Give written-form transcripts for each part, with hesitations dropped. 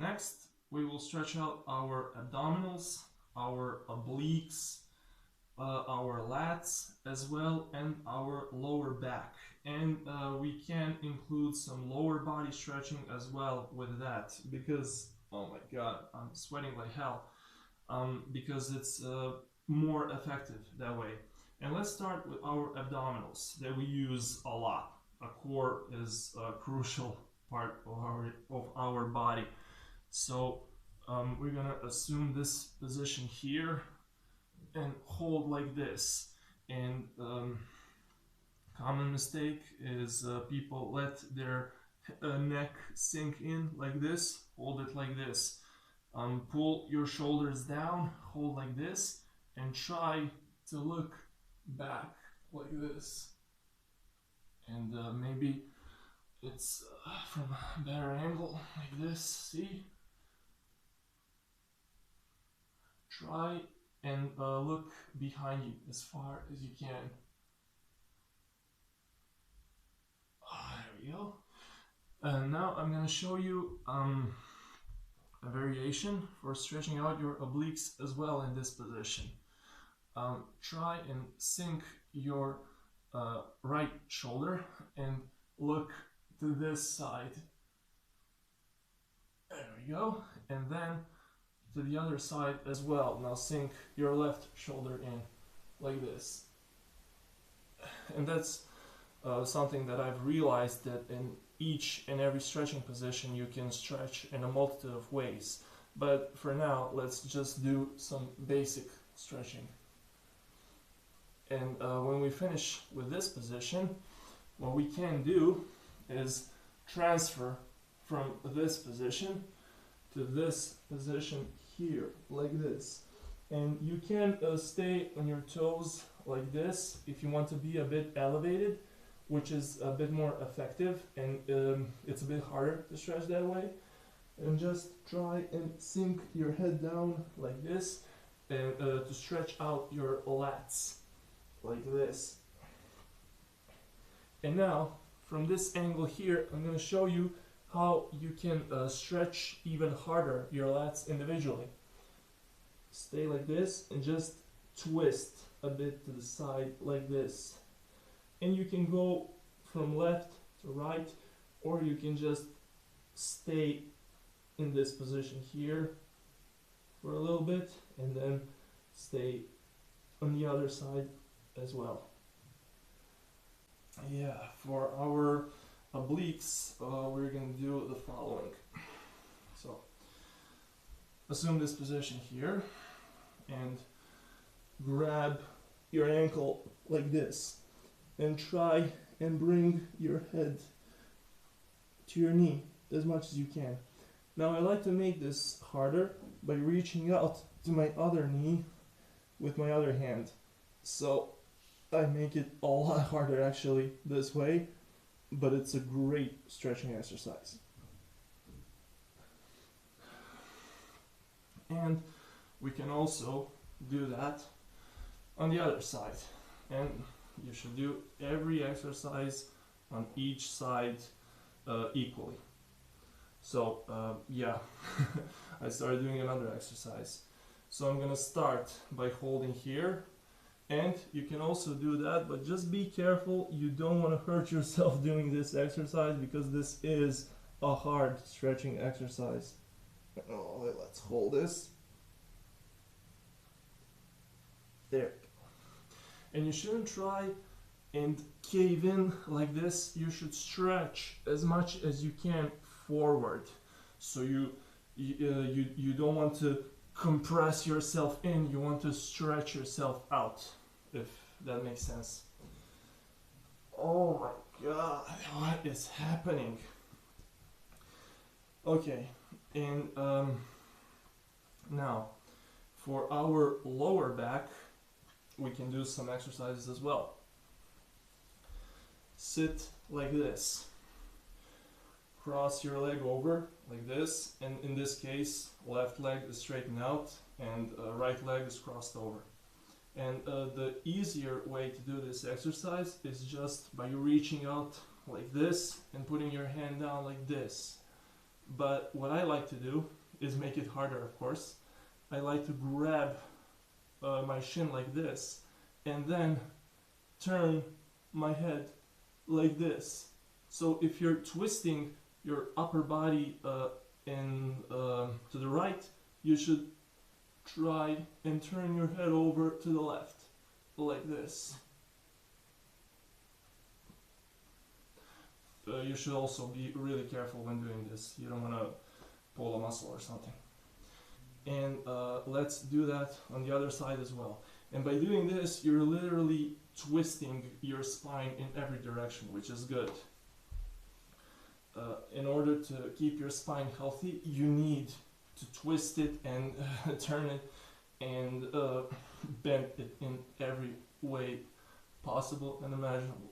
Next, we will stretch out our abdominals, our obliques, our lats as well, and our lower back. And we can include some lower body stretching as well with that, because, oh my god, I'm sweating like hell, because it's more effective that way. And let's start with our abdominals that we use a lot. A core is a crucial part of our body. So we're gonna assume this position here and hold like this. And common mistake is people let their neck sink in like this, hold it like this. Pull your shoulders down, hold like this, and try to look back like this. And maybe it's from a better angle like this, see? Try and look behind you as far as you can. There we go. Now I'm going to show you a variation for stretching out your obliques as well in this position. Try and sink your right shoulder and look to this side. There we go. And then to the other side as well. Now sink your left shoulder in like this. And that's something that I've realized, that in each and every stretching position you can stretch in a multitude of ways. But for now, let's just do some basic stretching. And when we finish with this position, what we can do is transfer from this position to this position here, like this. And you can stay on your toes like this if you want to be a bit elevated, which is a bit more effective, and it's a bit harder to stretch that way. And just try and sink your head down like this, and to stretch out your lats like this. And now from this angle here, I'm going to show you how you can stretch even harder your lats individually. Stay like this and just twist a bit to the side like this. And you can go from left to right, or you can just stay in this position here for a little bit and then stay on the other side as well. Yeah, for our obliques, we're going to do the following. So assume this position here and grab your ankle like this and try and bring your head to your knee as much as you can. Now I like to make this harder by reaching out to my other knee with my other hand. So I make it a lot harder actually this way, but it's a great stretching exercise. And we can also do that on the other side. And you should do every exercise on each side equally. So yeah, I started doing another exercise. So I'm gonna start by holding here, and you can also do that, but just be careful, you don't want to hurt yourself doing this exercise, because this is a hard stretching exercise. Oh, let's hold this. There. And you shouldn't try and cave in like this. You should stretch as much as you can forward. So you don't want to compress yourself in, you want to stretch yourself out, if that makes sense. Oh my god, what is happening? Okay, and now for our lower back, we can do some exercises as well. Sit like this. Cross your leg over like this, and in this case, left leg is straightened out and right leg is crossed over. And the easier way to do this exercise is just by reaching out like this and putting your hand down like this. But what I like to do is make it harder, of course. I like to grab my shin like this and then turn my head like this. So if you're twisting your upper body to the right, you should try and turn your head over to the left, like this. You should also be really careful when doing this. You don't want to pull a muscle or something. And let's do that on the other side as well. And by doing this, you're literally twisting your spine in every direction, which is good. In order to keep your spine healthy, you need to twist it and turn it and bend it in every way possible and imaginable.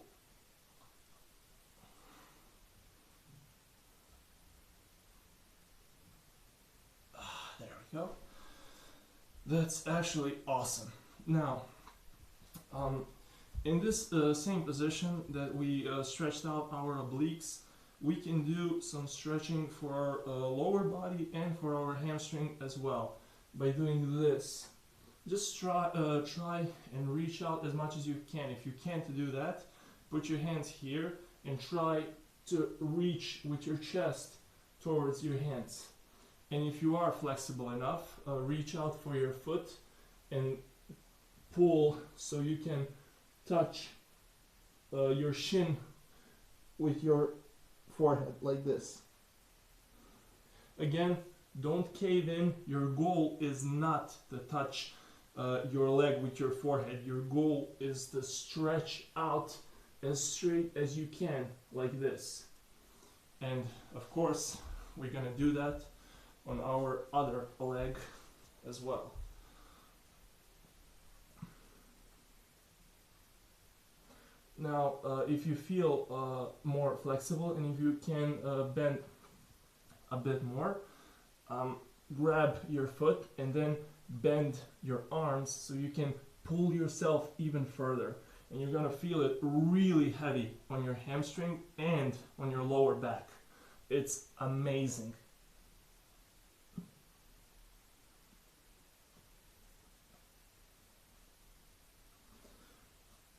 There we go. That's actually awesome. Now, in this same position that we stretched out our obliques, we can do some stretching for our lower body and for our hamstring as well by doing this. Just try and reach out as much as you can. If you can't do that, put your hands here and try to reach with your chest towards your hands. And if you are flexible enough, reach out for your foot and pull so you can touch your shin with your forehead like this. Again, don't cave in. Your goal is not to touch your leg with your forehead. Your goal is to stretch out as straight as you can, like this. And of course, we're gonna do that on our other leg as well. Now, if you feel more flexible and if you can bend a bit more, grab your foot and then bend your arms so you can pull yourself even further. And you're gonna feel it really heavy on your hamstring and on your lower back. It's amazing.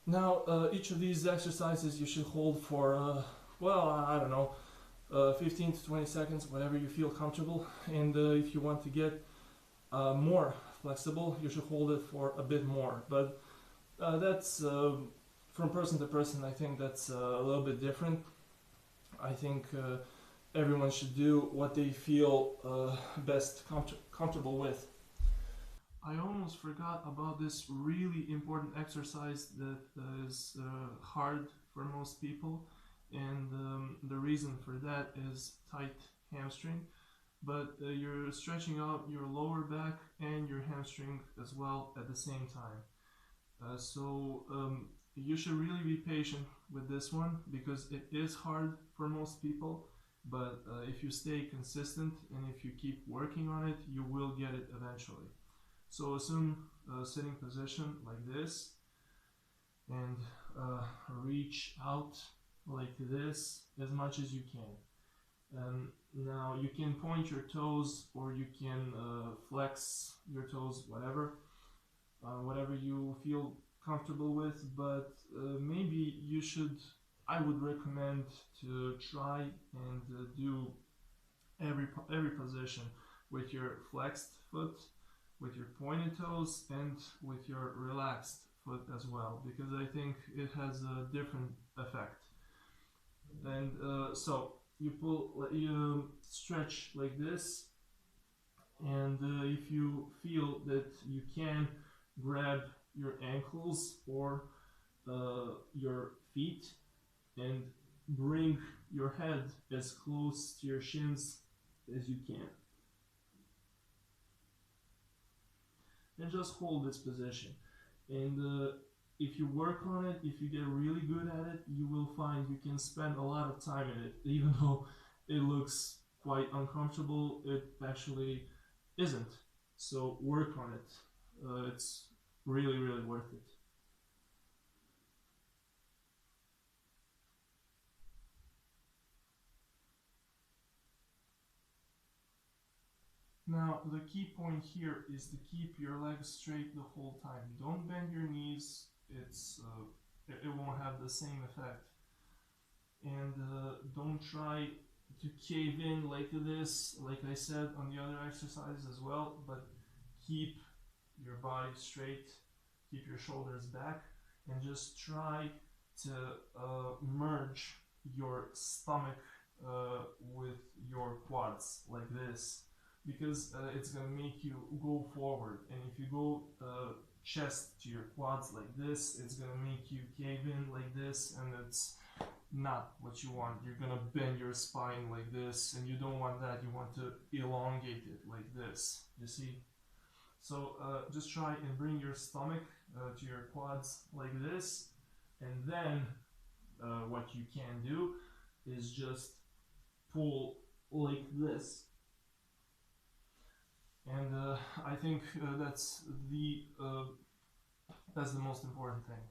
Now, each of these exercises you should hold for, well, I don't know, 15 to 20 seconds, whatever you feel comfortable. And if you want to get more flexible, you should hold it for a bit more. But that's from person to person. I think that's a little bit different. I think everyone should do what they feel best comfortable with. I almost forgot about this really important exercise that is hard for most people, and the reason for that is tight hamstring. But you're stretching out your lower back and your hamstring as well at the same time. So you should really be patient with this one because it is hard for most people. But if you stay consistent and if you keep working on it, you will get it eventually. So assume a sitting position like this and reach out like this as much as you can. Now you can point your toes or you can flex your toes, whatever you feel comfortable with, but maybe you should, I would recommend to try and do every position with your flexed foot, with your pointed toes, and with your relaxed foot as well, because I think it has a different effect. And so you stretch like this, and if you feel that you can grab your ankles or your feet and bring your head as close to your shins as you can. And just hold this position. And if you work on it, if you get really good at it, you will find you can spend a lot of time in it. Even though it looks quite uncomfortable, it actually isn't. So work on it. It's really, really worth it. Now, the key point here is to keep your legs straight the whole time. Don't bend your knees. It won't have the same effect. And don't try to cave in like this, like I said on the other exercise as well, but keep your body straight, keep your shoulders back, and just try to merge your stomach with your quads like this, because it's gonna make you go forward, and if you go chest to your quads like this, it's gonna make you cave in like this, and it's not what you want. You're gonna bend your spine like this, and you don't want that. You want to elongate it like this, you see? So just try and bring your stomach to your quads like this, and then what you can do is just pull like this. And I think that's the most important thing.